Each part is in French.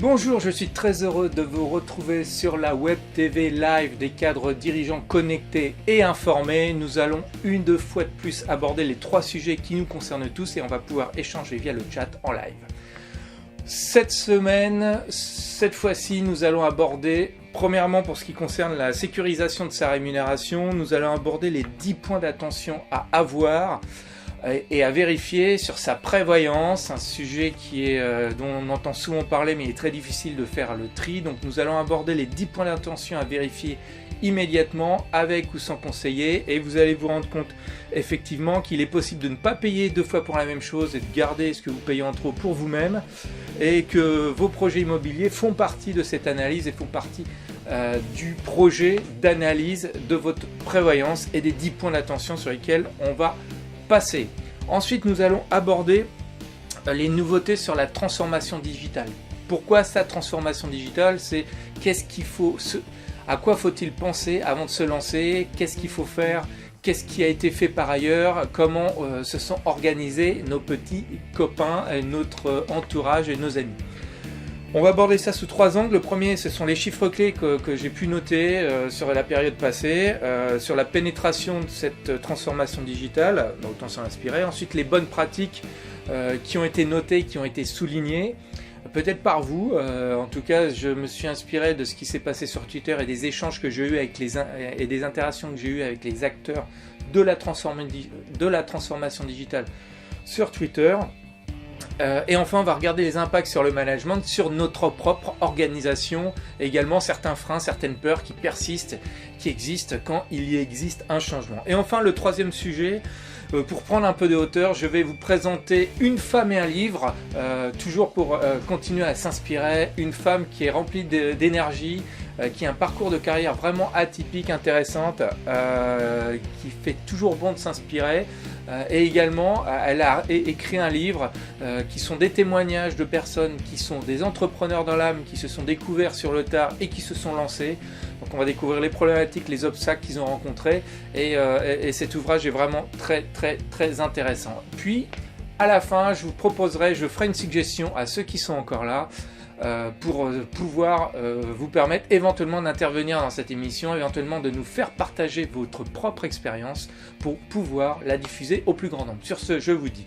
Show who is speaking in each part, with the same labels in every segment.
Speaker 1: Bonjour, je suis très heureux de vous retrouver sur la Web TV Live des cadres dirigeants connectés et informés. Nous allons une fois de plus aborder les 3 sujets qui nous concernent tous et on va pouvoir échanger via le chat en live. Cette semaine, cette fois-ci, nous allons aborder, premièrement pour ce qui concerne la sécurisation de sa rémunération, nous allons aborder les 10 points d'attention à avoir et à vérifier sur sa prévoyance, un sujet dont on entend souvent parler mais il est très difficile de faire le tri. Donc nous allons aborder les 10 points d'attention à vérifier immédiatement avec ou sans conseiller, et vous allez vous rendre compte effectivement qu'il est possible de ne pas payer 2 fois pour la même chose et de garder ce que vous payez en trop pour vous-même, et que vos projets immobiliers font partie de cette analyse et font partie du projet d'analyse de votre prévoyance et des 10 points d'attention sur lesquels on va passer. Ensuite, nous allons aborder les nouveautés sur la transformation digitale. Pourquoi cette transformation digitale? C'est à quoi faut-il penser avant de se lancer? Qu'est-ce qu'il faut faire? Qu'est-ce qui a été fait par ailleurs? Comment se sont organisés nos petits copains, notre entourage et nos amis? On va aborder ça sous 3 angles. Le premier, ce sont les chiffres clés que j'ai pu noter sur la période passée, sur la pénétration de cette transformation digitale, autant s'en inspirer. Ensuite, les bonnes pratiques qui ont été notées, qui ont été soulignées, peut-être par vous. En tout cas, je me suis inspiré de ce qui s'est passé sur Twitter et des échanges que j'ai eu et des interactions que j'ai eues avec les acteurs de la transformation digitale sur Twitter. Et enfin, on va regarder les impacts sur le management, sur notre propre organisation, et également certains freins, certaines peurs qui persistent, qui existent quand il y existe un changement. Et enfin, le troisième sujet, pour prendre un peu de hauteur, je vais vous présenter une femme et un livre, toujours pour continuer à s'inspirer, une femme qui est remplie d'énergie, qui a un parcours de carrière vraiment atypique, intéressante, qui fait toujours bon de s'inspirer. Et également, elle a écrit un livre qui sont des témoignages de personnes qui sont des entrepreneurs dans l'âme, qui se sont découverts sur le tard et qui se sont lancés. Donc on va découvrir les problématiques, les obstacles qu'ils ont rencontrés, et cet ouvrage est vraiment très très très intéressant. Puis à la fin, je ferai une suggestion à ceux qui sont encore là, pour pouvoir vous permettre éventuellement d'intervenir dans cette émission, éventuellement de nous faire partager votre propre expérience pour pouvoir la diffuser au plus grand nombre. Sur ce, je vous dis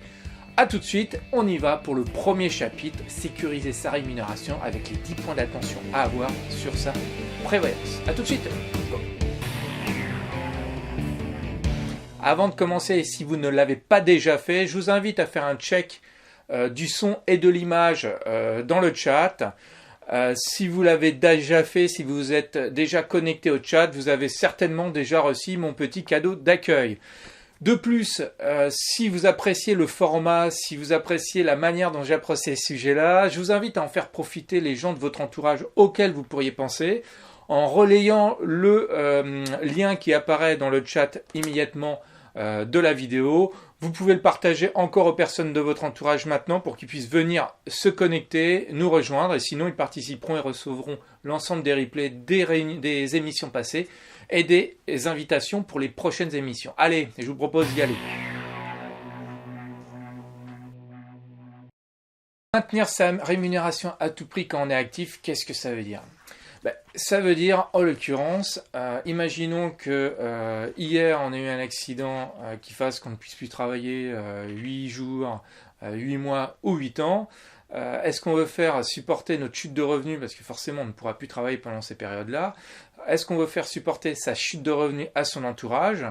Speaker 1: à tout de suite, on y va pour le premier chapitre, sécuriser sa rémunération avec les 10 points d'attention à avoir sur sa prévoyance. À tout de suite. Avant de commencer, et si vous ne l'avez pas déjà fait, je vous invite à faire un check du son et de l'image dans le chat. Si vous l'avez déjà fait, si vous êtes déjà connecté au chat, vous avez certainement déjà reçu mon petit cadeau d'accueil. De plus, si vous appréciez le format, si vous appréciez la manière dont j'apprécie ces sujets-là, je vous invite à en faire profiter les gens de votre entourage auxquels vous pourriez penser, en relayant le lien qui apparaît dans le chat immédiatement de la vidéo. Vous pouvez le partager encore aux personnes de votre entourage maintenant pour qu'ils puissent venir se connecter, nous rejoindre, et sinon ils participeront et recevront l'ensemble des replays des émissions passées et des invitations pour les prochaines émissions. Allez, je vous propose d'y aller. Maintenir sa rémunération à tout prix quand on est actif, qu'est-ce que ça veut dire? Ça veut dire, en l'occurrence, imaginons que hier on a eu un accident qui fasse qu'on ne puisse plus travailler 8 jours, 8 mois ou 8 ans. Est-ce qu'on veut faire supporter notre chute de revenus, parce que forcément on ne pourra plus travailler pendant ces périodes-là? Est-ce qu'on veut faire supporter sa chute de revenus à son entourage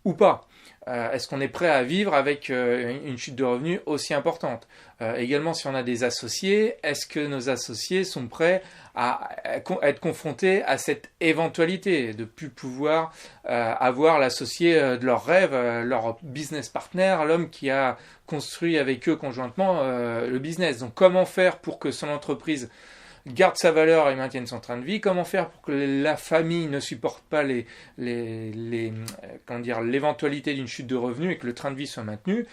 Speaker 1: ou pas? Est-ce qu'on est prêt à vivre avec une chute de revenus aussi importante? Également, si on a des associés, est-ce que nos associés sont prêts à être confrontés à cette éventualité de ne plus pouvoir avoir l'associé de leur rêve, leur business partner, l'homme qui a construit avec eux conjointement le business? Donc comment faire pour que son entreprise garde sa valeur et maintienne son train de vie? Comment faire pour que la famille ne supporte pas l'éventualité d'une chute de revenus et que le train de vie soit maintenu?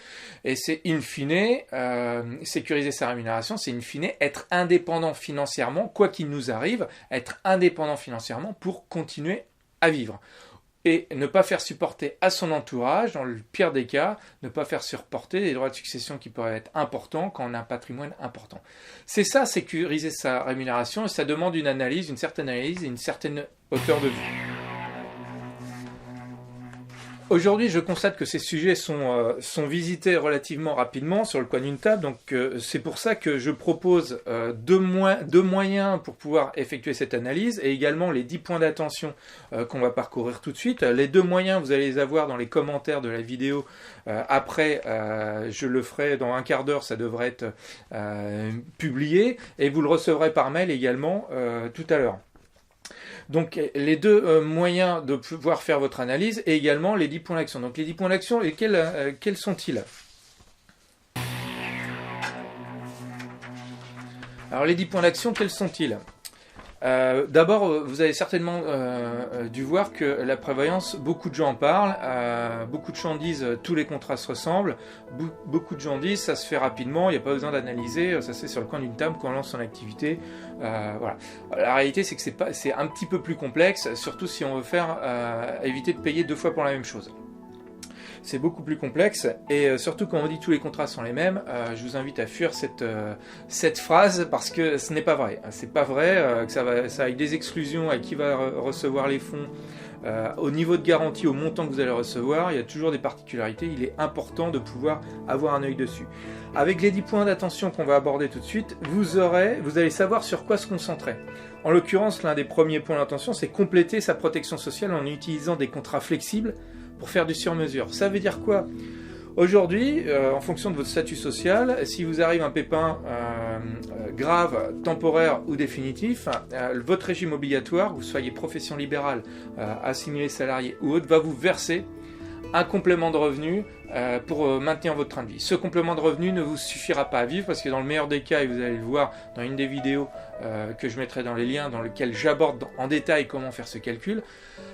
Speaker 1: Et c'est in fine, sécuriser sa rémunération, c'est in fine être indépendant financièrement, quoi qu'il nous arrive, être indépendant financièrement pour continuer à vivre. et ne pas faire supporter à son entourage, dans le pire des cas, ne pas faire supporter des droits de succession qui pourraient être importants quand on a un patrimoine important. C'est ça, sécuriser sa rémunération, et ça demande une analyse, une certaine analyse et une certaine hauteur de vue. Aujourd'hui, je constate que ces sujets sont visités relativement rapidement sur le coin d'une table, donc c'est pour ça que je propose deux moyens pour pouvoir effectuer cette analyse, et également les 10 points d'attention qu'on va parcourir tout de suite. Les 2 moyens, vous allez les avoir dans les commentaires de la vidéo. Après, je le ferai dans un quart d'heure, ça devrait être publié, et vous le recevrez par mail également tout à l'heure. Donc les 2 moyens de pouvoir faire votre analyse et également les 10 points d'action. Donc les 10 points d'action, quels sont-ils? Alors les 10 points d'action, quels sont-ils? D'abord, vous avez certainement dû voir que la prévoyance, beaucoup de gens en parlent, beaucoup de gens disent tous les contrats se ressemblent, beaucoup de gens disent ça se fait rapidement, il n'y a pas besoin d'analyser, ça se fait sur le coin d'une table quand on lance son activité. Voilà. La réalité, c'est que c'est un petit peu plus complexe, surtout si on veut éviter de payer 2 fois pour la même chose. C'est beaucoup plus complexe, et surtout quand on dit tous les contrats sont les mêmes, je vous invite à fuir cette phrase, parce que ce n'est pas vrai. C'est pas vrai que ça ait des exclusions à qui va recevoir les fonds, au niveau de garantie, au montant que vous allez recevoir, il y a toujours des particularités, il est important de pouvoir avoir un œil dessus. Avec les 10 points d'attention qu'on va aborder tout de suite, vous allez savoir sur quoi se concentrer. En l'occurrence, l'un des premiers points d'attention, c'est compléter sa protection sociale en utilisant des contrats flexibles pour faire du sur-mesure. Ça veut dire quoi? Aujourd'hui, en fonction de votre statut social, si vous arrive un pépin grave, temporaire ou définitif, votre régime obligatoire, que vous soyez profession libérale, assimilé salarié ou autre, va vous verser un complément de revenu pour maintenir votre train de vie. Ce complément de revenu ne vous suffira pas à vivre, parce que dans le meilleur des cas, et vous allez le voir dans une des vidéos que je mettrai dans les liens, dans lequel j'aborde en détail comment faire ce calcul,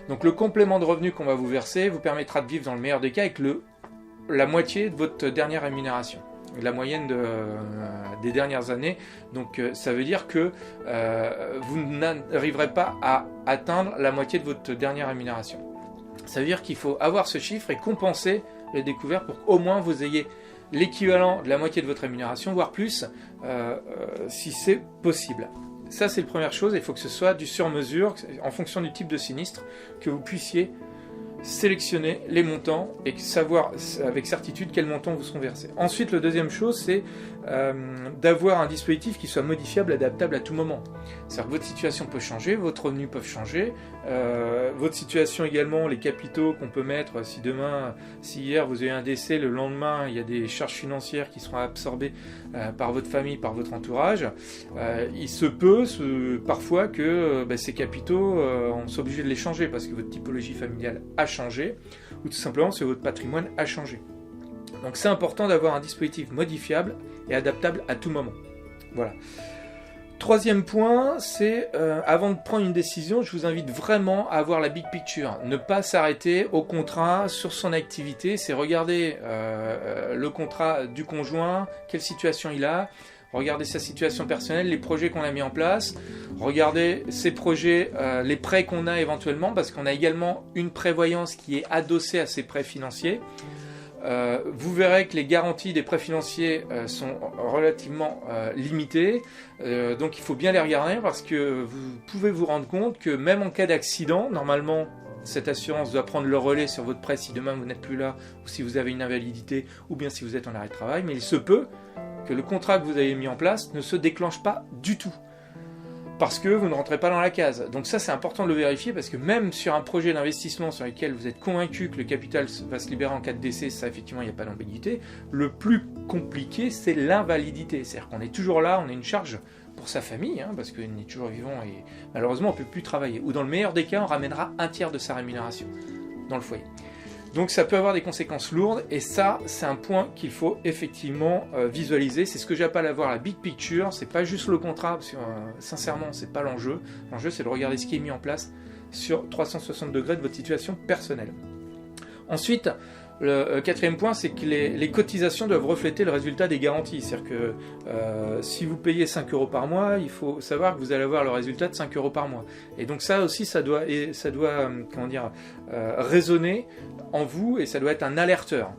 Speaker 1: donc le complément de revenu qu'on va vous verser vous permettra de vivre dans le meilleur des cas avec la moitié de votre dernière rémunération, la moyenne des dernières années. Donc ça veut dire que vous n'arriverez pas à atteindre la moitié de votre dernière rémunération. Ça veut dire qu'il faut avoir ce chiffre et compenser les découvertes pour qu'au moins vous ayez l'équivalent de la moitié de votre rémunération, voire plus, si c'est possible. Ça, c'est la première chose. Il faut que ce soit du sur-mesure, en fonction du type de sinistre, que vous puissiez sélectionner les montants et savoir avec certitude quels montants vous seront versés. Ensuite, la deuxième chose, c'est d'avoir un dispositif qui soit modifiable, adaptable à tout moment. C'est-à-dire que votre situation peut changer, votre revenu peut changer, votre situation également, les capitaux qu'on peut mettre, si hier vous avez un décès, le lendemain il y a des charges financières qui seront absorbées par votre famille, par votre entourage, il se peut parfois que ces capitaux, on soit obligé de les changer parce que votre typologie familiale a changé, ou tout simplement parce que votre patrimoine a changé. Donc c'est important d'avoir un dispositif modifiable et adaptable à tout moment. Voilà. Troisième point, c'est avant de prendre une décision, je vous invite vraiment à avoir la big picture. Ne pas s'arrêter au contrat sur son activité, c'est regarder le contrat du conjoint, quelle situation il a, regarder sa situation personnelle, les projets qu'on a mis en place, regarder ses projets, les prêts qu'on a éventuellement, parce qu'on a également une prévoyance qui est adossée à ces prêts financiers. Vous verrez que les garanties des prêts financiers sont relativement limitées, donc il faut bien les regarder, parce que vous pouvez vous rendre compte que même en cas d'accident, normalement cette assurance doit prendre le relais sur votre prêt si demain vous n'êtes plus là, ou si vous avez une invalidité, ou bien si vous êtes en arrêt de travail, mais il se peut que le contrat que vous avez mis en place ne se déclenche pas du tout, parce que vous ne rentrez pas dans la case. Donc ça, c'est important de le vérifier, parce que même sur un projet d'investissement sur lequel vous êtes convaincu que le capital va se libérer en cas de décès, ça effectivement il n'y a pas d'ambiguïté, le plus compliqué c'est l'invalidité, c'est-à-dire qu'on est toujours là, on a une charge pour sa famille, parce qu'on est toujours vivant et malheureusement on ne peut plus travailler, ou dans le meilleur des cas on ramènera un tiers de sa rémunération dans le foyer. Donc ça peut avoir des conséquences lourdes, et ça c'est un point qu'il faut effectivement visualiser. C'est ce que j'appelle avoir la big picture. C'est pas juste le contrat, parce que sincèrement c'est pas l'enjeu. L'enjeu c'est de regarder ce qui est mis en place sur 360 degrés de votre situation personnelle. Ensuite, Le quatrième point, c'est que les cotisations doivent refléter le résultat des garanties. C'est-à-dire que si vous payez 5 euros par mois, il faut savoir que vous allez avoir le résultat de 5 euros par mois. Et donc ça aussi, ça doit résonner en vous et ça doit être un alerteur.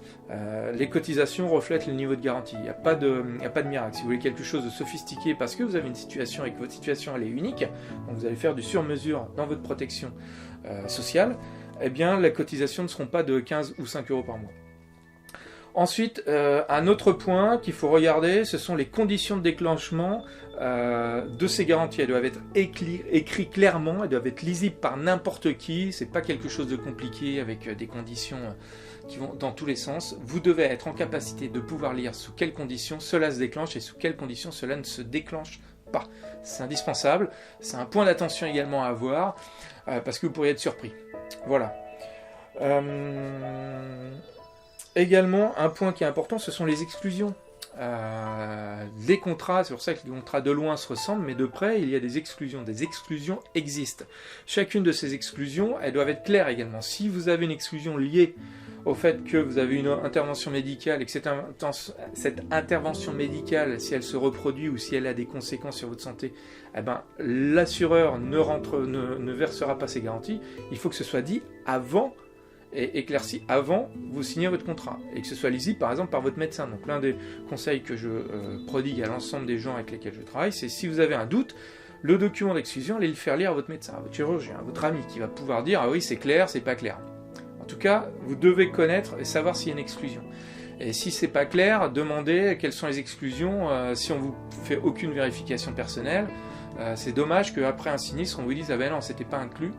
Speaker 1: Les cotisations reflètent le niveau de garantie. Il n'y a pas de miracle. Si vous voulez quelque chose de sophistiqué parce que vous avez une situation et que votre situation elle est unique, donc vous allez faire du sur-mesure dans votre protection sociale, eh bien, les cotisations ne seront pas de 15 ou 5 euros par mois. Ensuite, un autre point qu'il faut regarder, ce sont les conditions de déclenchement de ces garanties. Elles doivent être écrites clairement, elles doivent être lisibles par n'importe qui. C'est pas quelque chose de compliqué avec des conditions qui vont dans tous les sens. Vous devez être en capacité de pouvoir lire sous quelles conditions cela se déclenche et sous quelles conditions cela ne se déclenche pas. C'est indispensable. C'est un point d'attention également à avoir parce que vous pourriez être surpris. Voilà. Également, un point qui est important, ce sont les exclusions. Les contrats, c'est pour ça que les contrats de loin se ressemblent, mais de près, il y a des exclusions. Des exclusions existent. Chacune de ces exclusions, elles doivent être claires également. Si vous avez une exclusion liée au fait que vous avez une intervention médicale et que cette intervention médicale, si elle se reproduit ou si elle a des conséquences sur votre santé, eh ben, l'assureur ne versera pas ses garanties. Il faut que ce soit dit avant et éclairci avant vous signez votre contrat et que ce soit lisible par exemple par votre médecin. Donc l'un des conseils que je prodigue à l'ensemble des gens avec lesquels je travaille, c'est si vous avez un doute, le document d'exclusion, allez le faire lire à votre médecin, à votre chirurgien, à votre ami qui va pouvoir dire ah oui c'est clair, c'est pas clair. En tout cas, vous devez connaître et savoir s'il y a une exclusion. Et si c'est pas clair, demandez quelles sont les exclusions si on vous fait aucune vérification personnelle. C'est dommage qu'après un sinistre, on vous dise ah ben non, c'était pas inclus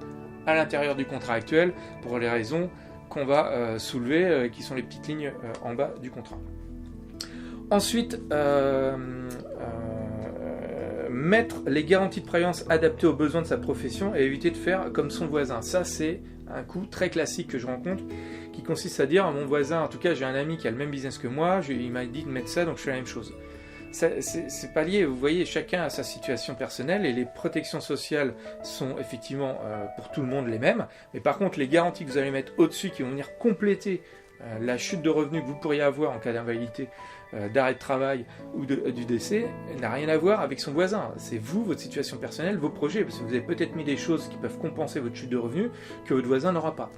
Speaker 1: à l'intérieur du contrat actuel pour les raisons qu'on va soulever, qui sont les petites lignes en bas du contrat. Ensuite, mettre les garanties de prévoyance adaptées aux besoins de sa profession et éviter de faire comme son voisin. Ça, c'est un coup très classique que je rencontre qui consiste à dire à mon voisin, en tout cas j'ai un ami qui a le même business que moi, il m'a dit de mettre ça donc je fais la même chose. C'est pas lié, vous voyez, chacun a sa situation personnelle et les protections sociales sont effectivement pour tout le monde les mêmes, mais par contre les garanties que vous allez mettre au-dessus qui vont venir compléter la chute de revenus que vous pourriez avoir en cas d'invalidité, d'arrêt de travail ou du décès, n'a rien à voir avec son voisin. C'est vous, votre situation personnelle, vos projets, parce que vous avez peut-être mis des choses qui peuvent compenser votre chute de revenus que votre voisin n'aura pas.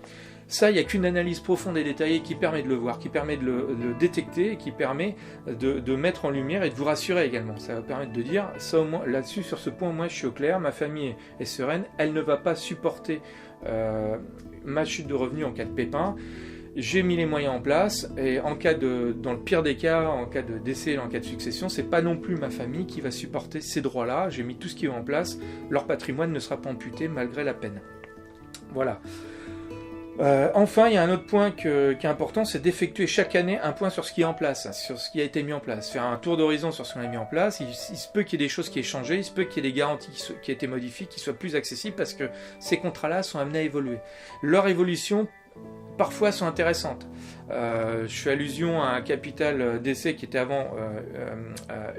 Speaker 1: Ça, il n'y a qu'une analyse profonde et détaillée qui permet de le voir, qui permet de le détecter, et qui permet de mettre en lumière et de vous rassurer également. Ça va permettre de dire, ça au moins, là-dessus, sur ce point, moi je suis au clair, ma famille est sereine, elle ne va pas supporter ma chute de revenus en cas de pépin. J'ai mis les moyens en place et dans le pire des cas, en cas de décès, en cas de succession, c'est pas non plus ma famille qui va supporter ces droits-là. J'ai mis tout ce qui va en place. Leur patrimoine ne sera pas amputé malgré la peine. Voilà. Enfin, il y a un autre point qui est important, c'est d'effectuer chaque année un point sur ce qui est en place, sur ce qui a été mis en place. Faire un tour d'horizon sur ce qu'on a mis en place. Il se peut qu'il y ait des choses qui aient changé, il se peut qu'il y ait des garanties qui aient été modifiées, qui soient plus accessibles parce que ces contrats-là sont amenés à évoluer. Leur évolution parfois sont intéressantes. Je fais allusion à un capital d'essai qui était avant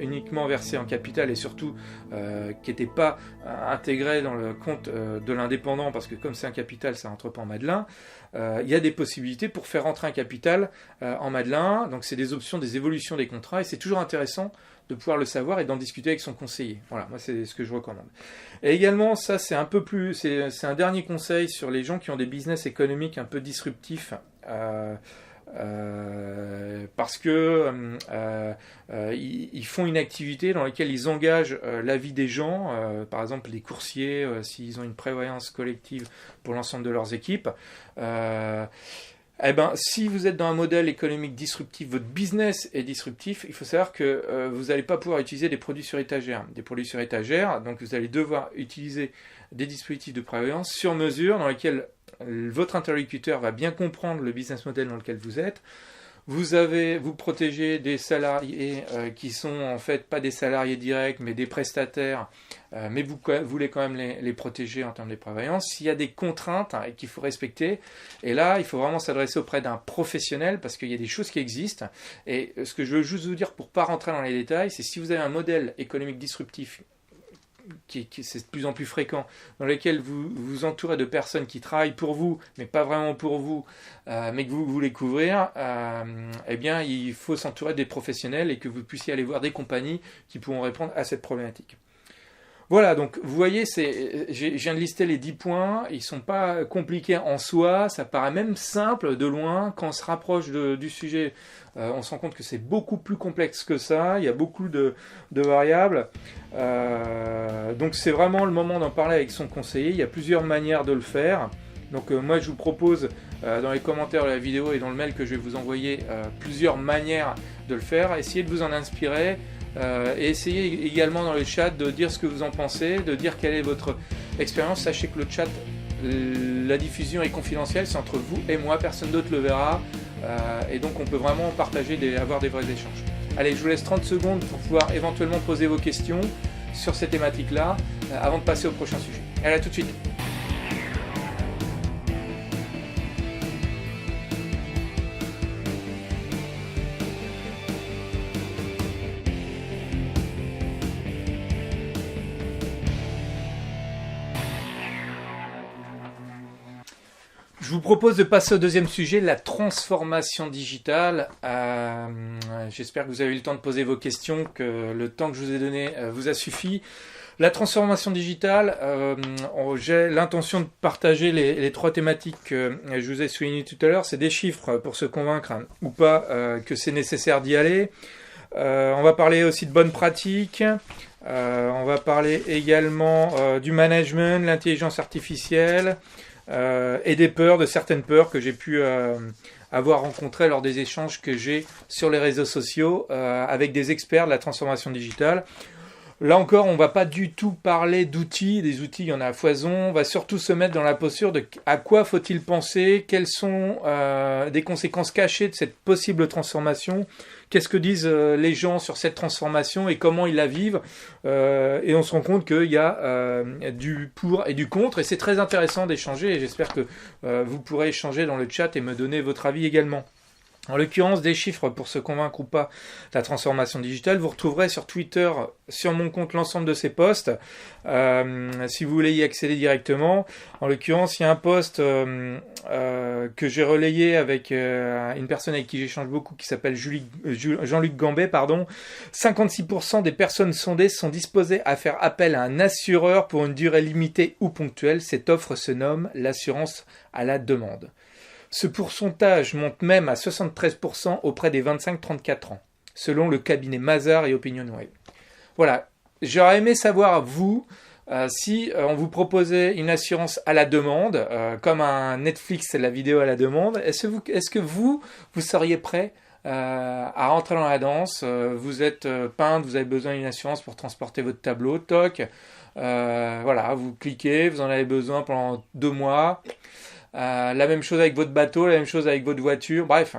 Speaker 1: uniquement versé en capital et surtout qui n'était pas intégré dans le compte de l'indépendant parce que comme c'est un capital, ça ne rentre pas en Madelin. Il y a des possibilités pour faire rentrer un capital en Madelin. Donc c'est des options, des évolutions des contrats et c'est toujours intéressant de pouvoir le savoir et d'en discuter avec son conseiller. Voilà, moi c'est ce que je recommande. Et également, ça c'est un peu plus, c'est un dernier conseil sur les gens qui ont des business économiques un peu disruptifs, parce que ils font une activité dans laquelle ils engagent la vie des gens, par exemple les coursiers, s'ils ont une prévoyance collective pour l'ensemble de leurs équipes. Eh ben, si vous êtes dans un modèle économique disruptif, votre business est disruptif, il faut savoir que vous n'allez pas pouvoir utiliser des produits sur étagère. Des produits sur étagère, donc vous allez devoir utiliser des dispositifs de prévoyance sur mesure dans lesquels votre interlocuteur va bien comprendre le business model dans lequel vous êtes. Vous protégez des salariés qui sont en fait pas des salariés directs mais des prestataires, mais vous voulez quand même les protéger en termes de prévoyance. S'il y a des contraintes qu'il faut respecter, et là il faut vraiment s'adresser auprès d'un professionnel parce qu'il y a des choses qui existent. Et ce que je veux juste vous dire pour ne pas rentrer dans les détails, c'est si vous avez un modèle économique disruptif c'est de plus en plus fréquent, dans lesquels vous vous entourez de personnes qui travaillent pour vous, mais pas vraiment pour vous, mais que vous voulez couvrir, eh bien, il faut s'entourer des professionnels et que vous puissiez aller voir des compagnies qui pourront répondre à cette problématique. Voilà, donc vous voyez, je viens de lister les 10 points, ils ne sont pas compliqués en soi, ça paraît même simple de loin. Quand on se rapproche du sujet, on se rend compte que c'est beaucoup plus complexe que ça, il y a beaucoup de variables. Donc c'est vraiment le moment d'en parler avec son conseiller, il y a plusieurs manières de le faire. Donc moi je vous propose dans les commentaires de la vidéo et dans le mail que je vais vous envoyer plusieurs manières de le faire. Essayez de vous en inspirer. Et essayez également dans le chat de dire ce que vous en pensez, de dire quelle est votre expérience. Sachez que le chat, la diffusion est confidentielle, c'est entre vous et moi, personne d'autre le verra, et donc on peut vraiment partager, avoir des vrais échanges. Allez, je vous laisse 30 secondes pour pouvoir éventuellement poser vos questions sur ces thématiques-là, avant de passer au prochain sujet. Allez, à tout de suite. Je vous propose de passer au deuxième sujet, la transformation digitale. J'espère que vous avez eu le temps de poser vos questions, que le temps que je vous ai donné vous a suffi. La transformation digitale, j'ai l'intention de partager les 3 thématiques que je vous ai soulignées tout à l'heure. C'est des chiffres pour se convaincre ou pas que c'est nécessaire d'y aller. On va parler aussi de bonnes pratiques. On va parler également du management, l'intelligence artificielle. Et des peurs, de certaines peurs que j'ai pu avoir rencontrées lors des échanges que j'ai sur les réseaux sociaux avec des experts de la transformation digitale. Là encore, on ne va pas du tout parler d'outils. Des outils, il y en a à foison. On va surtout se mettre dans la posture de à quoi faut-il penser, quelles sont des conséquences cachées de cette possible transformation, qu'est-ce que disent les gens sur cette transformation et comment ils la vivent. Et on se rend compte qu'il y a du pour et du contre. Et c'est très intéressant d'échanger. Et j'espère que vous pourrez échanger dans le chat et me donner votre avis également. En l'occurrence, des chiffres pour se convaincre ou pas de la transformation digitale. Vous retrouverez sur Twitter, sur mon compte, l'ensemble de ces posts, si vous voulez y accéder directement. En l'occurrence, il y a un post que j'ai relayé avec une personne avec qui j'échange beaucoup, qui s'appelle Jean-Luc Gambet. 56% des personnes sondées sont disposées à faire appel à un assureur pour une durée limitée ou ponctuelle. Cette offre se nomme l'assurance à la demande. Ce pourcentage monte même à 73% auprès des 25-34 ans, selon le cabinet Mazars et OpinionWay. Voilà, j'aurais aimé savoir, vous, si on vous proposait une assurance à la demande, comme un Netflix, la vidéo à la demande, est-ce que vous seriez prêt à rentrer dans la danse? Vous êtes peintre, vous avez besoin d'une assurance pour transporter votre tableau, toc, voilà, vous cliquez, vous en avez besoin pendant 2 mois. La même chose avec votre bateau, la même chose avec votre voiture, bref.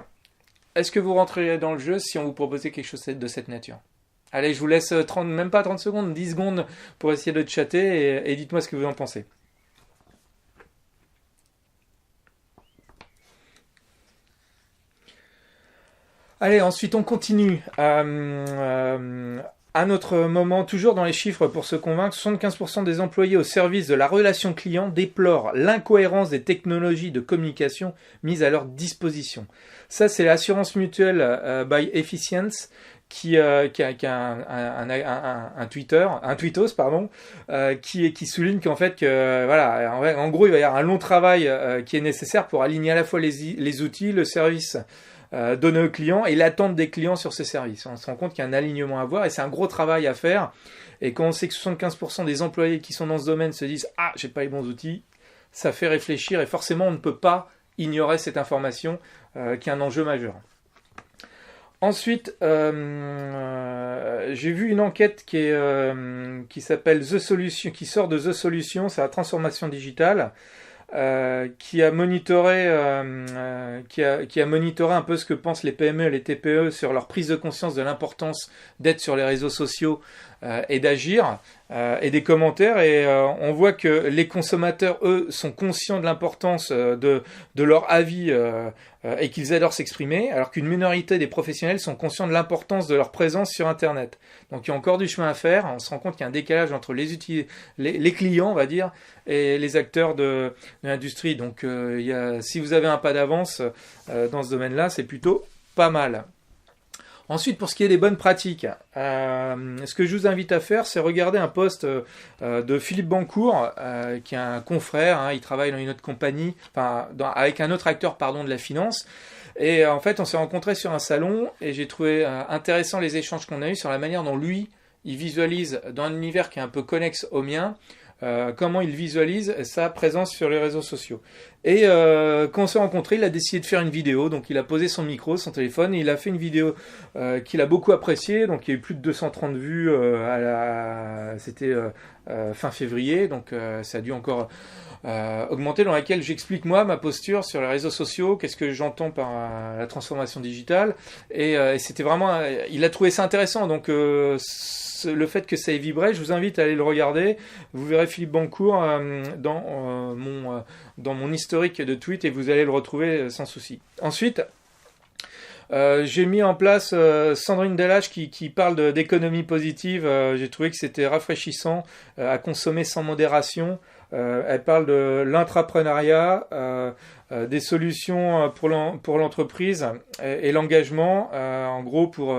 Speaker 1: Est-ce que vous rentreriez dans le jeu si on vous proposait quelque chose de cette nature? Allez, je vous laisse même pas 30 secondes, 10 secondes pour essayer de chatter et dites-moi ce que vous en pensez. Allez, ensuite on continue. Un autre moment, toujours dans les chiffres pour se convaincre, 75% des employés au service de la relation client déplorent l'incohérence des technologies de communication mises à leur disposition. Ça, c'est l'assurance mutuelle by Efficience qui a un tweetos, qui souligne qu'en fait, voilà, en gros, il va y avoir un long travail qui est nécessaire pour aligner à la fois les outils, le service donné aux clients et l'attente des clients sur ces services. On se rend compte qu'il y a un alignement à voir et c'est un gros travail à faire. Et quand on sait que 75% des employés qui sont dans ce domaine se disent « Ah, j'ai pas les bons outils », ça fait réfléchir et forcément on ne peut pas ignorer cette information qui est un enjeu majeur. Ensuite, j'ai vu une enquête qui s'appelle The Solution, qui sort de The Solution, c'est la transformation digitale. Qui a monitoré un peu ce que pensent les PME et les TPE sur leur prise de conscience de l'importance d'être sur les réseaux sociaux et d'agir, et des commentaires, et on voit que les consommateurs, eux, sont conscients de l'importance de leur avis, et qu'ils adorent s'exprimer, alors qu'une minorité des professionnels sont conscients de l'importance de leur présence sur Internet. Donc il y a encore du chemin à faire. On se rend compte qu'il y a un décalage entre les clients, on va dire, et les acteurs de l'industrie. Donc si vous avez un pas d'avance dans ce domaine-là, c'est plutôt pas mal. Ensuite, pour ce qui est des bonnes pratiques, ce que je vous invite à faire, c'est regarder un post de Philippe Bancourt, qui est un confrère, hein, il travaille dans une autre compagnie, avec un autre acteur de la finance. Et en fait, on s'est rencontrés sur un salon et j'ai trouvé intéressant les échanges qu'on a eus sur la manière dont lui, il visualise dans un univers qui est un peu connexe au mien, comment il visualise sa présence sur les réseaux sociaux. Et quand on s'est rencontrés, il a décidé de faire une vidéo. Donc il a posé son micro, son téléphone, et il a fait une vidéo qu'il a beaucoup appréciée. Donc il y a eu plus de 230 vues c'était fin février, donc ça a dû encore augmenter, dans laquelle j'explique moi ma posture sur les réseaux sociaux, qu'est-ce que j'entends par la transformation digitale, et c'était vraiment, il a trouvé ça intéressant. Donc le fait que ça ait vibré, je vous invite à aller le regarder. Vous verrez Philippe Bancourt dans mon historique de tweets, et vous allez le retrouver sans souci. Ensuite, j'ai mis en place Sandrine Delage qui parle d'économie positive. J'ai trouvé que c'était rafraîchissant, à consommer sans modération. Elle parle de l'intrapreneuriat, des solutions pour l'entreprise et l'engagement, en gros pour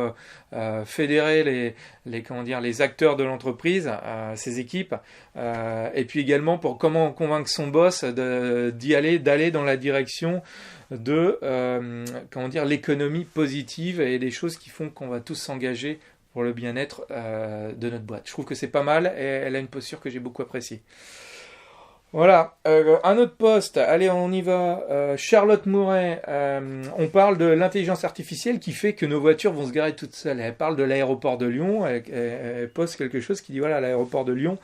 Speaker 1: fédérer les acteurs de l'entreprise, ses équipes, et puis également pour comment convaincre son boss d'aller dans la direction de l'économie positive et des choses qui font qu'on va tous s'engager pour le bien-être de notre boîte. Je trouve que c'est pas mal, et elle a une posture que j'ai beaucoup appréciée. Voilà, un autre post, allez on y va, Charlotte Mouret, on parle de l'intelligence artificielle qui fait que nos voitures vont se garer toutes seules. Elle parle de l'aéroport de Lyon, elle poste quelque chose qui dit voilà, l'aéroport de Lyon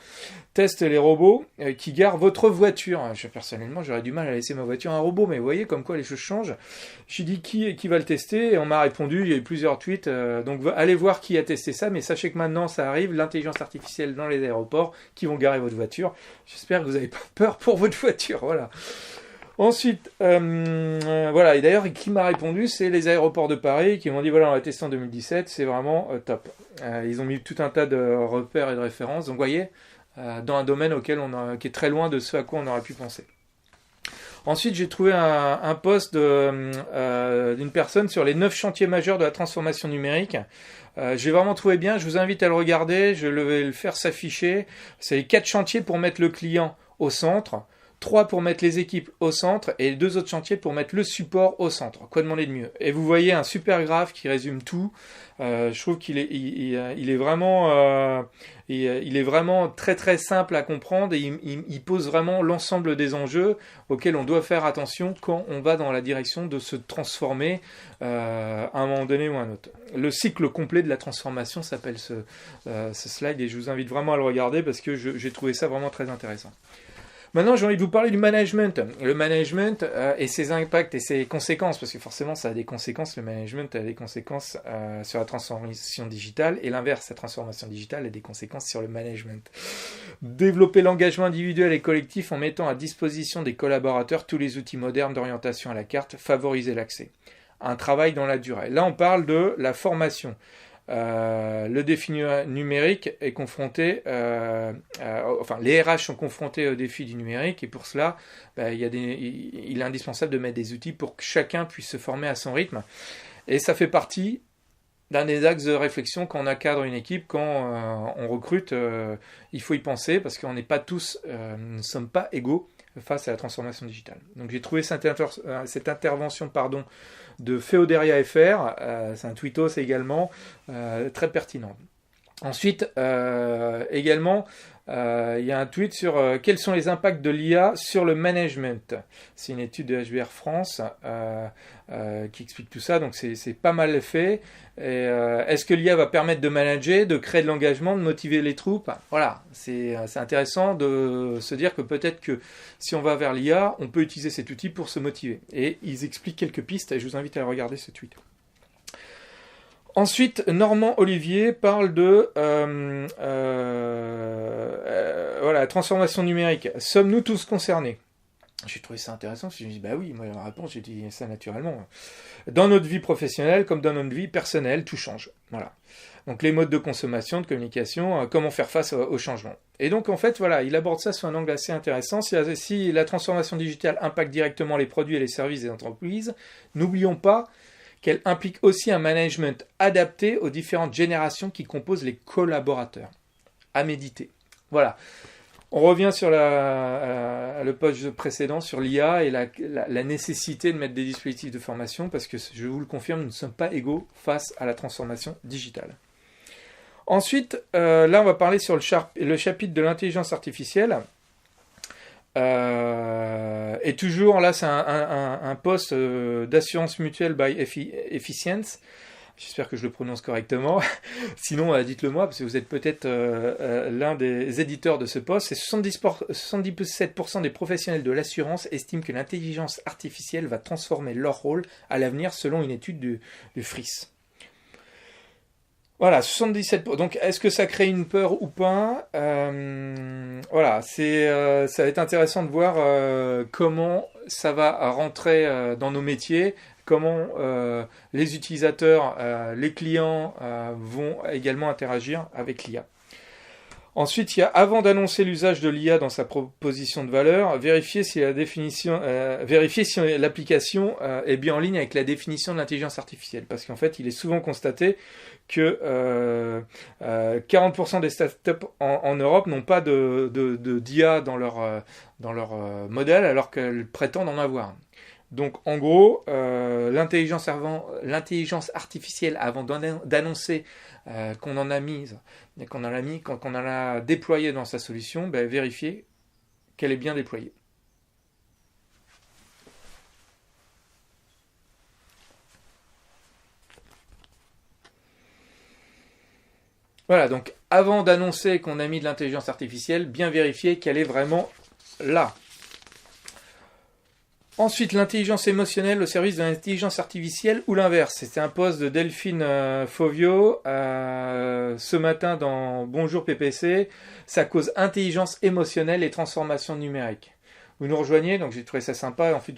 Speaker 1: teste les robots qui garent votre voiture. Personnellement, j'aurais du mal à laisser ma voiture à un robot, mais vous voyez comme quoi les choses changent. J'ai dit qui va le tester, et on m'a répondu, il y a eu plusieurs tweets, donc allez voir qui a testé ça, mais sachez que maintenant ça arrive, l'intelligence artificielle dans les aéroports qui vont garer votre voiture. J'espère que vous n'avez pas peur pour votre voiture, voilà. Ensuite, voilà, et d'ailleurs, qui m'a répondu, c'est les aéroports de Paris qui m'ont dit voilà, on l'a testé en 2017, c'est vraiment top. Ils ont mis tout un tas de repères et de références, donc vous voyez, dans un domaine qui est très loin de ce à quoi on aurait pu penser. Ensuite, j'ai trouvé un post d'une personne sur les 9 chantiers majeurs de la transformation numérique. J'ai vraiment trouvé bien, je vous invite à le regarder, je vais le faire s'afficher. C'est les 4 chantiers pour mettre le client au centre, 3 pour mettre les équipes au centre, et 2 autres chantiers pour mettre le support au centre. Quoi demander de mieux? Et vous voyez un super graphe qui résume tout. Je trouve qu'il est, il est vraiment très très simple à comprendre, et il pose vraiment l'ensemble des enjeux auxquels on doit faire attention quand on va dans la direction de se transformer à un moment donné ou à un autre. Le cycle complet de la transformation s'appelle ce slide, et je vous invite vraiment à le regarder parce que j'ai trouvé ça vraiment très intéressant. Maintenant, j'ai envie de vous parler du management. Le management et ses impacts et ses conséquences, parce que forcément, ça a des conséquences. Le management a des conséquences sur la transformation digitale, et l'inverse, la transformation digitale a des conséquences sur le management. Développer l'engagement individuel et collectif en mettant à disposition des collaborateurs tous les outils modernes d'orientation à la carte, favoriser l'accès. Un travail dans la durée. Là, on parle de la formation. Le défi numérique est confronté, les RH sont confrontés au défi du numérique, et pour cela, il est indispensable de mettre des outils pour que chacun puisse se former à son rythme. Et ça fait partie d'un des axes de réflexion quand on encadre une équipe, quand on recrute, il faut y penser, parce qu'on n'est pas tous, nous ne sommes pas égaux face à la transformation digitale. Donc j'ai trouvé cette intervention de Féodéria FR, c'est un tweetos également, très pertinent. Ensuite, également, il y a un tweet sur quels sont les impacts de l'IA sur le management. C'est une étude de HBR France qui explique tout ça, donc c'est pas mal fait. Et, est-ce que l'IA va permettre de manager, de créer de l'engagement, de motiver les troupes? Voilà, c'est intéressant de se dire que peut-être que si on va vers l'IA, on peut utiliser cet outil pour se motiver. Et ils expliquent quelques pistes, et je vous invite à regarder ce tweet. Ensuite, Normand Olivier parle de voilà, transformation numérique. Sommes-nous tous concernés? J'ai trouvé ça intéressant, parce que je me dis, bah oui, moi la réponse, j'ai dit ça naturellement. Dans notre vie professionnelle, comme dans notre vie personnelle, tout change. Voilà. Donc les modes de consommation, de communication, comment faire face au changement. Et donc en fait, voilà, il aborde ça sous un angle assez intéressant. Si la transformation digitale impacte directement les produits et les services des entreprises, n'oublions pas qu'elle implique aussi un management adapté aux différentes générations qui composent les collaborateurs. À méditer. Voilà. On revient sur le post précédent, sur l'IA et la nécessité de mettre des dispositifs de formation, parce que, je vous le confirme, nous ne sommes pas égaux face à la transformation digitale. Ensuite, là, on va parler sur le chapitre de l'intelligence artificielle. Et toujours, là, c'est un post d'assurance mutuelle by Efficience. J'espère que je le prononce correctement. Sinon, dites-le moi, parce que vous êtes peut-être l'un des éditeurs de ce post. C'est 77% des professionnels de l'assurance estiment que l'intelligence artificielle va transformer leur rôle à l'avenir, selon une étude du FRIS. Voilà, 77%. Donc, est-ce que ça crée une peur ou pas? Voilà, ça va être intéressant de voir comment ça va rentrer dans nos métiers. Comment les utilisateurs, les clients vont également interagir avec l'IA. Ensuite, il y a, avant d'annoncer l'usage de l'IA dans sa proposition de valeur, vérifier si l'application est bien en ligne avec la définition de l'intelligence artificielle. Parce qu'en fait, il est souvent constaté que 40% des startups en Europe n'ont pas d'IA dans leur modèle, alors qu'elles prétendent en avoir. Donc en gros, l'intelligence artificielle, avant d'annoncer qu'on en a qu'on en a déployé dans sa solution, vérifier qu'elle est bien déployée. Voilà, donc avant d'annoncer qu'on a mis de l'intelligence artificielle, bien vérifier qu'elle est vraiment là. Ensuite, l'intelligence émotionnelle au service de l'intelligence artificielle ou l'inverse. C'était un post de Delphine Fovio ce matin dans Bonjour PPC. Ça cause intelligence émotionnelle et transformation numérique. Vous nous rejoignez, donc j'ai trouvé ça sympa. En fait,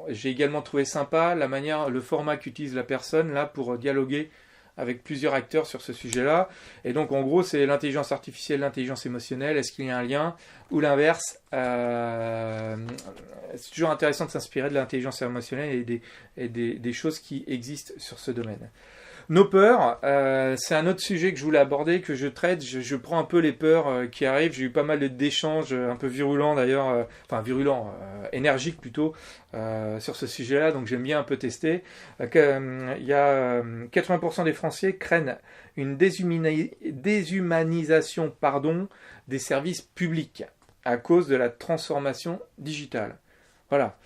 Speaker 1: j'ai également trouvé sympa le format qu'utilise la personne là pour dialoguer avec plusieurs acteurs sur ce sujet-là. Et donc, en gros, c'est l'intelligence artificielle, l'intelligence émotionnelle. Est-ce qu'il y a un lien? Ou l'inverse? C'est toujours intéressant de s'inspirer de l'intelligence émotionnelle et des choses qui existent sur ce domaine. Nos peurs, c'est un autre sujet que je voulais aborder, que je traite. Je prends un peu les peurs qui arrivent. J'ai eu pas mal d'échanges, un peu virulents d'ailleurs, énergiques plutôt, sur ce sujet-là. Donc j'aime bien un peu tester. Il y a 80% des Français craignent une déshumanisation des services publics à cause de la transformation digitale. Voilà.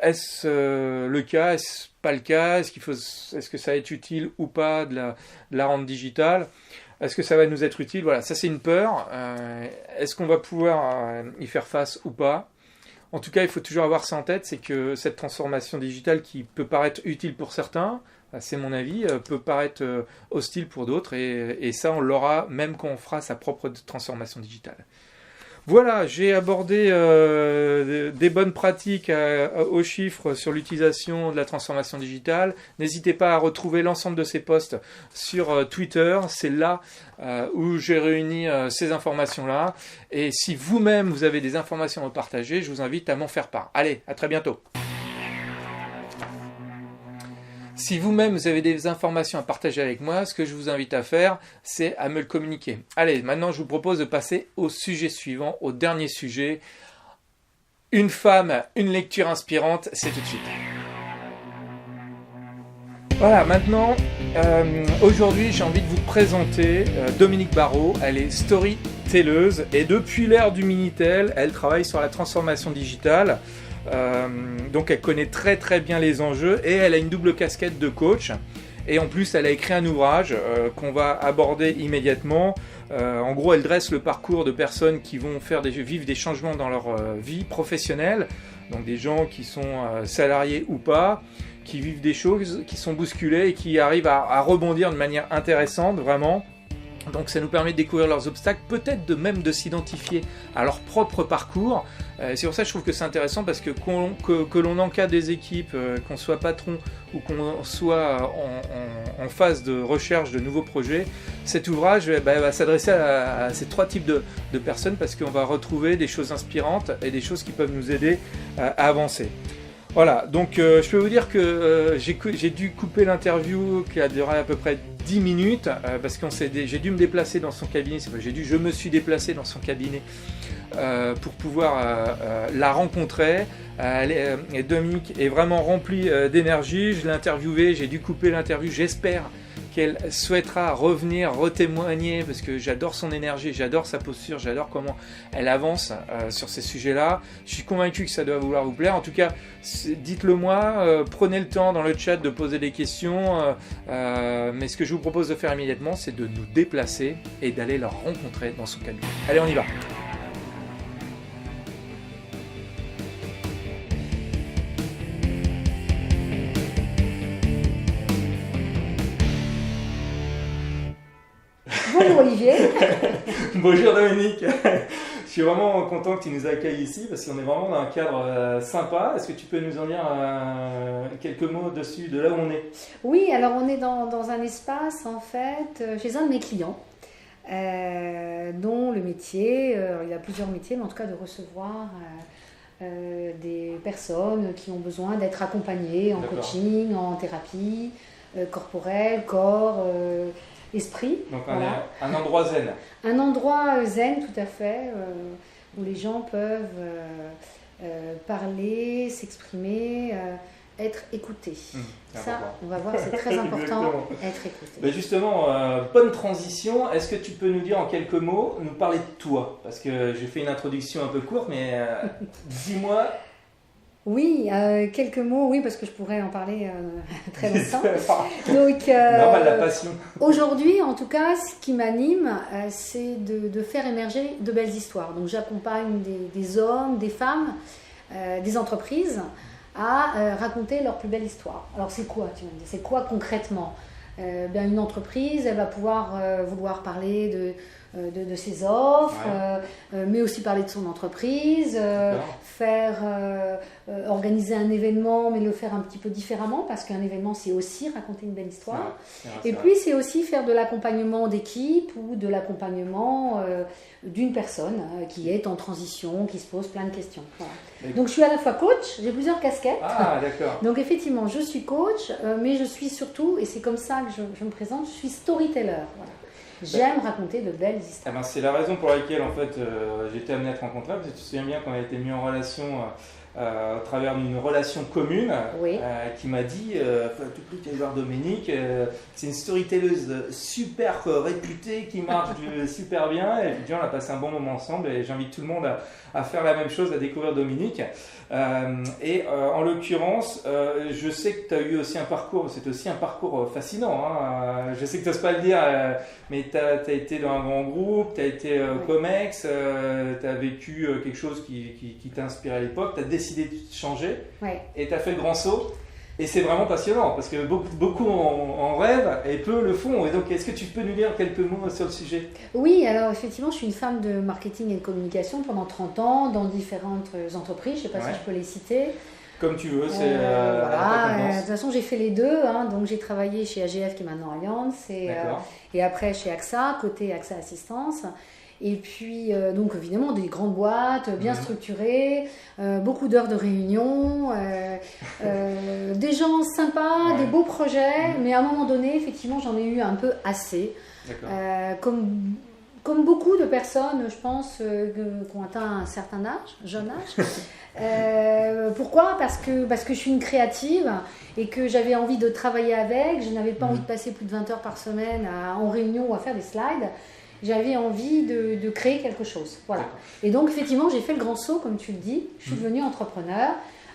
Speaker 1: Est-ce le cas? Est-ce pas le cas? Est-ce que ça va être utile ou pas de la rendre digitale? Est-ce que ça va nous être utile? Voilà, ça c'est une peur. Est-ce qu'on va pouvoir y faire face ou pas? En tout cas, il faut toujours avoir ça en tête, c'est que cette transformation digitale qui peut paraître utile pour certains, c'est mon avis, peut paraître hostile pour d'autres, et ça on l'aura même quand on fera sa propre transformation digitale. Voilà, j'ai abordé des bonnes pratiques aux chiffres sur l'utilisation de la transformation digitale. N'hésitez pas à retrouver l'ensemble de ces posts sur Twitter. C'est là où j'ai réuni ces informations-là. Et si vous-même, vous avez des informations à partager, je vous invite à m'en faire part. Allez, à très bientôt. Si vous-même vous avez des informations à partager avec moi, ce que je vous invite à faire, c'est à me le communiquer. Allez, maintenant je vous propose de passer au sujet suivant, au dernier sujet. Une femme, une lecture inspirante, c'est tout de suite. Voilà, maintenant, aujourd'hui j'ai envie de vous présenter Dominique Barrault. Elle est storytelleuse et depuis l'ère du Minitel, elle travaille sur la transformation digitale. Donc elle connaît très très bien les enjeux et elle a une double casquette de coach et en plus elle a écrit un ouvrage qu'on va aborder immédiatement. En gros elle dresse le parcours de personnes qui vont vivre des changements dans leur vie professionnelle, donc des gens qui sont salariés ou pas, qui vivent des choses, qui sont bousculées et qui arrivent à rebondir de manière intéressante, vraiment. Donc ça nous permet de découvrir leurs obstacles, peut-être même de s'identifier à leur propre parcours. C'est pour ça que je trouve que c'est intéressant, parce que que l'on encadre des équipes, qu'on soit patron ou qu'on soit en phase de recherche de nouveaux projets, cet ouvrage va s'adresser à ces trois types de personnes, parce qu'on va retrouver des choses inspirantes et des choses qui peuvent nous aider à avancer. Voilà, donc je peux vous dire que j'ai dû couper l'interview qui a duré à peu près 10 minutes parce que j'ai dû me déplacer dans son cabinet, je me suis déplacé dans son cabinet pour pouvoir la rencontrer. Et Dominique est vraiment remplie d'énergie, je l'ai interviewée, j'ai dû couper l'interview, j'espère qu'elle souhaitera revenir, retémoigner, parce que j'adore son énergie, j'adore sa posture, j'adore comment elle avance sur ces sujets-là. Je suis convaincu que ça doit vous plaire. En tout cas, dites-le moi, prenez le temps dans le chat de poser des questions, mais ce que je vous propose de faire immédiatement, c'est de nous déplacer et d'aller la rencontrer dans son cabinet. Allez, on y va.
Speaker 2: Bonjour Olivier.
Speaker 1: Bonjour Dominique. Je suis vraiment content que tu nous accueilles ici, parce qu'on est vraiment dans un cadre sympa. Est-ce que tu peux nous en dire quelques mots dessus, de là où on est?
Speaker 2: Oui, alors on est dans un espace en fait chez un de mes clients, dont le métier, il y a plusieurs métiers, mais en tout cas de recevoir des personnes qui ont besoin d'être accompagnées en coaching, en thérapie corporelle, corps, esprit.
Speaker 1: Donc
Speaker 2: voilà.
Speaker 1: un endroit zen. Un
Speaker 2: endroit zen, tout à fait, où les gens peuvent parler, s'exprimer, être écoutés. Ça, on va voir, c'est très important, être écouté.
Speaker 1: Ben justement, bonne transition. Est-ce que tu peux nous dire en quelques mots, nous parler de toi? Parce que j'ai fait une introduction un peu courte, mais dis-moi.
Speaker 2: Oui, quelques mots, oui, parce que je pourrais en parler très longtemps. Donc,
Speaker 1: normal, la passion.
Speaker 2: Aujourd'hui, en tout cas, ce qui m'anime, c'est de faire émerger de belles histoires. Donc, j'accompagne des hommes, des femmes, des entreprises à raconter leur plus belle histoire. Alors, c'est quoi, tu vas me dire, c'est quoi concrètement? Une entreprise, elle va pouvoir vouloir parler de ses offres, mais aussi parler de son entreprise, organiser un événement, mais le faire un petit peu différemment, parce qu'un événement, c'est aussi raconter une belle histoire. Et puis, c'est aussi faire de l'accompagnement d'équipe ou de l'accompagnement d'une personne qui est en transition, qui se pose plein de questions. Voilà. Donc, je suis à la fois coach, j'ai plusieurs casquettes.
Speaker 1: Ah, d'accord.
Speaker 2: Donc, effectivement, je suis coach, mais je suis surtout, et c'est comme ça que je me présente, je suis storyteller. Voilà. J'aime raconter de belles histoires.
Speaker 1: Eh ben, c'est la raison pour laquelle en fait, j'ai été amené à te rencontrer, parce que tu te souviens bien qu'on a été mis en relation au travers d'une relation commune,
Speaker 2: oui.
Speaker 1: Qui m'a dit faut tout de suite aller voir Dominique, c'est une storytelleuse super réputée qui marche super bien, et puis on a passé un bon moment ensemble, et j'invite tout le monde à faire la même chose, à découvrir Dominique. En l'occurrence, je sais que tu as eu aussi un parcours, c'est aussi un parcours fascinant, hein. Je sais que tu n'oses pas le dire, mais tu as été dans un grand groupe, tu as été Comex, tu as vécu quelque chose qui t'a inspiré à l'époque, tu as décidé de changer, et tu as fait le grand saut. Et c'est vraiment passionnant, parce que beaucoup en rêvent et peu le font. Et donc, est-ce que tu peux nous dire quelques mots sur le sujet?
Speaker 2: Oui, alors effectivement, je suis une femme de marketing et de communication pendant 30 ans dans différentes entreprises. Je ne sais pas si je peux les citer.
Speaker 1: Comme tu veux, c'est
Speaker 2: voilà. De toute façon, j'ai fait les deux. Hein. Donc, j'ai travaillé chez AGF, qui est maintenant Allianz, et après chez AXA, côté AXA Assistance. Et puis, donc évidemment, des grandes boîtes, bien structurées, beaucoup d'heures de réunion, des gens sympas, des beaux projets, mais à un moment donné, effectivement, j'en ai eu un peu assez. Comme beaucoup de personnes, je pense, qui ont atteint un certain âge, jeune âge. Pourquoi ? Parce que je suis une créative et que j'avais envie de travailler avec, je n'avais pas envie de passer plus de 20 heures par semaine en réunion ou à faire des slides. J'avais envie de créer quelque chose. Voilà. Et donc, effectivement, j'ai fait le grand saut, comme tu le dis. Je suis devenue entrepreneur,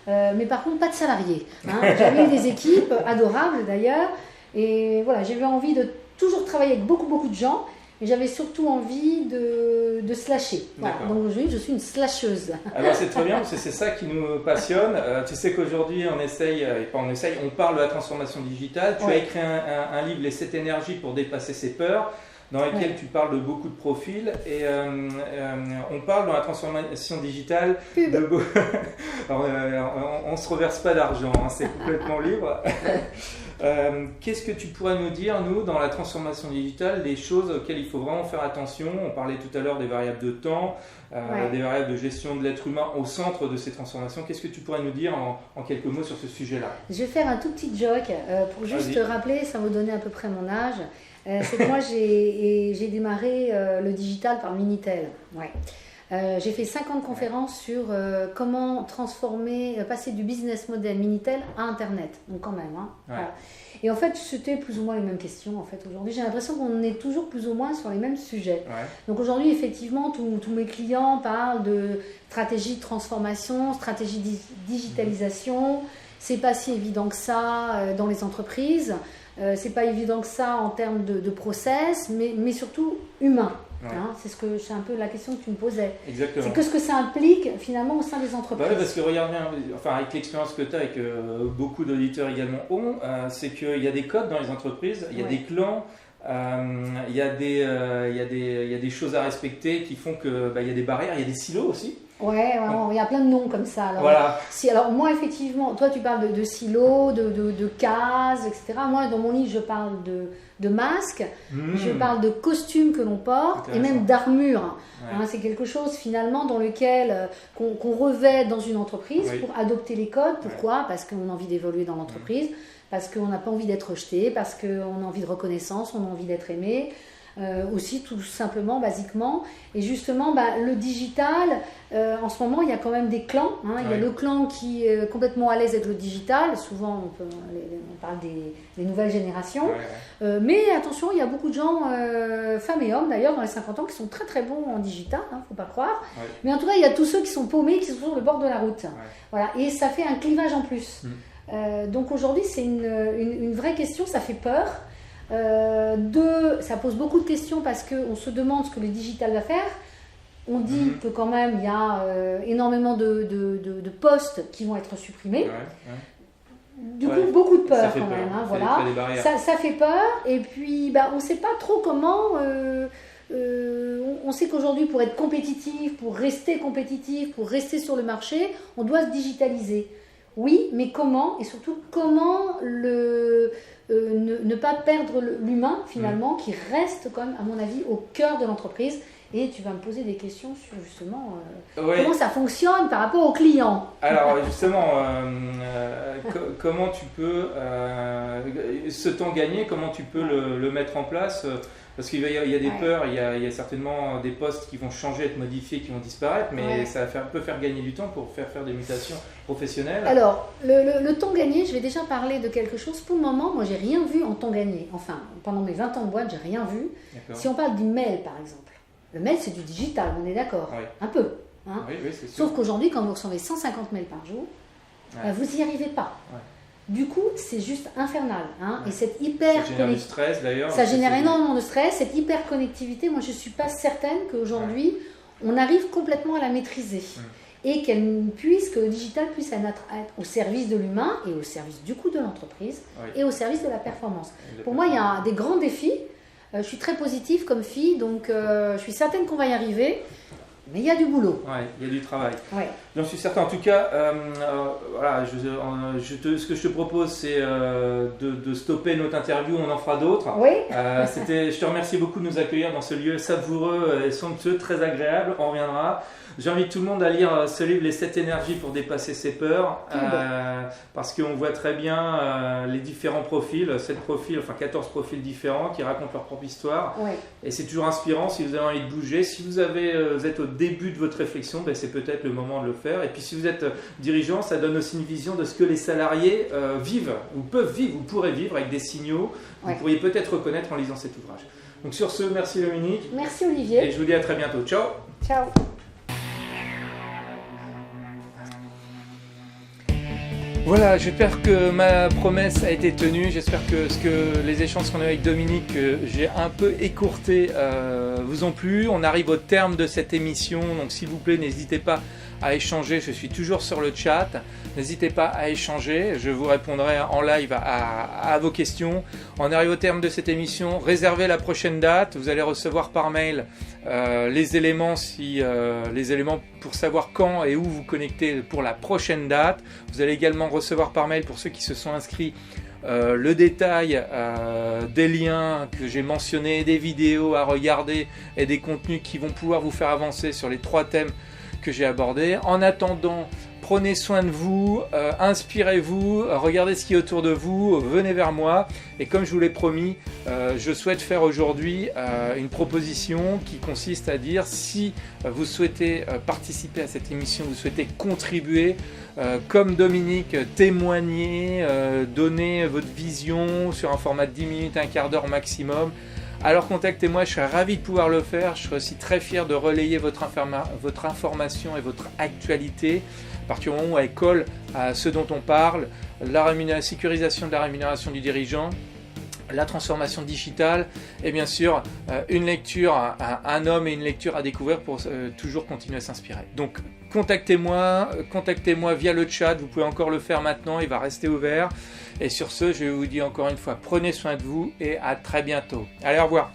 Speaker 2: mais par contre, pas de salariés. Hein. J'avais des équipes adorables, d'ailleurs. Et voilà, j'avais envie de toujours travailler avec beaucoup de gens, mais j'avais surtout envie de slasher. Voilà. Donc je suis une slasheuse.
Speaker 1: Alors c'est très bien, parce que c'est ça qui nous passionne. Tu sais qu'aujourd'hui on parle de la transformation digitale. Tu as écrit un livre, Les 7 énergies pour dépasser ses peurs, dans lequel tu parles de beaucoup de profils, et on parle dans la transformation digitale on ne se reverse pas d'argent, hein, c'est complètement libre. Qu'est-ce que tu pourrais nous dire, nous, dans la transformation digitale, des choses auxquelles il faut vraiment faire attention? On parlait tout à l'heure des variables de temps, des variables de gestion de l'être humain au centre de ces transformations. Qu'est-ce que tu pourrais nous dire en quelques mots sur ce sujet-là?
Speaker 2: Je vais faire un tout petit joke pour juste te rappeler, ça vous donner à peu près mon âge. C'est que moi j'ai démarré le digital par Minitel. J'ai fait 50 conférences sur comment passer du business model Minitel à Internet. Donc quand même. Voilà. Et en fait, c'était plus ou moins les mêmes questions. En fait, aujourd'hui, j'ai l'impression qu'on est toujours plus ou moins sur les mêmes sujets. Donc aujourd'hui, effectivement, tous mes clients parlent de stratégie de transformation, stratégie de digitalisation. C'est pas si évident que ça dans les entreprises. C'est pas évident que ça en termes de process, mais surtout humain. Hein, c'est un peu la question que tu me posais.
Speaker 1: Exactement.
Speaker 2: C'est ce que ça implique finalement au sein des entreprises.
Speaker 1: Parce que regarde bien, avec l'expérience que tu as et que beaucoup d'auditeurs également ont, c'est qu'il y a des codes dans les entreprises, il y a des clans, il y a des choses à respecter qui font que il y a des barrières, il y a des silos aussi.
Speaker 2: Il y a plein de noms comme ça. Alors,
Speaker 1: voilà.
Speaker 2: Alors moi, effectivement, toi tu parles de silos, de cases, etc. Moi, dans mon livre, je parle de masques, je parle de costumes que l'on porte et même d'armure. C'est quelque chose finalement dans lequel qu'on revêt dans une entreprise pour adopter les codes. Pourquoi? Parce qu'on a envie d'évoluer dans l'entreprise, parce qu'on n'a pas envie d'être rejeté, parce qu'on a envie de reconnaissance, on a envie d'être aimé. Aussi tout simplement, basiquement. Et justement, le digital, en ce moment, il y a quand même des clans. Il y a le clan qui est complètement à l'aise avec le digital. Souvent, on parle des nouvelles générations. Mais attention, il y a beaucoup de gens, femmes et hommes d'ailleurs, dans les 50 ans, qui sont très très bons en digital, faut pas croire. Mais en tout cas, il y a tous ceux qui sont paumés, qui sont sur le bord de la route. Voilà. Et ça fait un clivage en plus. Donc aujourd'hui, c'est une vraie question, ça fait peur. Ça pose beaucoup de questions parce qu'on se demande ce que le digital va faire. On dit que quand même il y a énormément de postes qui vont être supprimés. Du coup, beaucoup de peur quand même. Voilà. Ça fait peur. Et puis, on ne sait pas trop comment. On sait qu'aujourd'hui, pour être compétitif, pour rester sur le marché, on doit se digitaliser. Oui, mais comment? Et surtout, comment ne pas perdre l'humain finalement qui reste quand même à mon avis au cœur de l'entreprise. Et tu vas me poser des questions sur justement comment ça fonctionne par rapport aux clients.
Speaker 1: Alors justement, comment tu peux ce temps gagné, comment tu peux le mettre en place? Parce qu'il y a des peurs, il y a certainement des postes qui vont changer, être modifiés, qui vont disparaître, mais ça peut faire gagner du temps pour faire des mutations professionnelles.
Speaker 2: Alors, le temps gagné, je vais déjà parler de quelque chose. Pour le moment, moi, j'ai rien vu en temps gagné. Enfin, pendant mes 20 ans de boîte, j'ai rien vu. Si on parle du mail, par exemple. Le mail, c'est du digital, on est d'accord. Un peu.
Speaker 1: Oui, c'est sûr.
Speaker 2: Sauf qu'aujourd'hui, quand vous recevez 150 mails par jour, vous n'y arrivez pas. Du coup, c'est juste infernal. Et cette hyper
Speaker 1: ça génère du stress d'ailleurs.
Speaker 2: Ça génère énormément de stress. Cette hyper connectivité, moi je ne suis pas certaine qu'aujourd'hui, on arrive complètement à la maîtriser. Et que le digital puisse être au service de l'humain et au service du coût de l'entreprise et au service de la performance. Pour moi, il y a des grands défis. Je suis très positive comme fille, donc je suis certaine qu'on va y arriver. Mais il y a du boulot.
Speaker 1: Il y a du travail. J'en suis certain. En tout cas, ce que je te propose, c'est de stopper notre interview. On en fera d'autres. Je te remercie beaucoup de nous accueillir dans ce lieu savoureux et somptueux, très agréable. On reviendra. J'invite tout le monde à lire ce livre, Les 7 énergies pour dépasser ses peurs, parce qu'on voit très bien les différents profils, 14 profils différents qui racontent leur propre histoire. Et c'est toujours inspirant si vous avez envie de bouger. Si vous êtes au début de votre réflexion, c'est peut-être le moment de le faire. Et puis si vous êtes dirigeant, ça donne aussi une vision de ce que les salariés vivent, ou peuvent vivre, ou pourraient vivre, avec des signaux que vous pourriez peut-être reconnaître en lisant cet ouvrage. Donc sur ce, merci Dominique.
Speaker 2: Merci Olivier.
Speaker 1: Et je vous dis à très bientôt. Ciao. Voilà, j'espère que ma promesse a été tenue, j'espère que les échanges qu'on a eu avec Dominique, que j'ai un peu écourté, vous ont plu. On arrive au terme de cette émission, donc s'il vous plaît, n'hésitez pas à échanger, je suis toujours sur le chat, n'hésitez pas à échanger, je vous répondrai en live à vos questions. On arrive au terme de cette émission, réservez la prochaine date, vous allez recevoir par mail les éléments pour savoir quand et où vous connectez pour la prochaine date. Vous allez également recevoir par mail, pour ceux qui se sont inscrits, le détail des liens que j'ai mentionnés, des vidéos à regarder et des contenus qui vont pouvoir vous faire avancer sur les 3 thèmes que j'ai abordés. En attendant, prenez soin de vous, inspirez-vous, regardez ce qui est autour de vous, venez vers moi. Et comme je vous l'ai promis, je souhaite faire aujourd'hui une proposition qui consiste à dire, si vous souhaitez participer à cette émission, vous souhaitez contribuer, comme Dominique, témoigner, donner votre vision sur un format de 10 minutes, un quart d'heure maximum, alors contactez-moi, je serai ravi de pouvoir le faire. Je serai aussi très fier de relayer votre information et votre actualité à partir du moment où elle colle à ce dont on parle, la sécurisation de la rémunération du dirigeant, la transformation digitale et bien sûr une lecture, un homme et une lecture à découvrir pour toujours continuer à s'inspirer. Donc contactez-moi via le chat, vous pouvez encore le faire maintenant, il va rester ouvert. Et sur ce, je vous dis encore une fois, prenez soin de vous et à très bientôt. Allez, au revoir.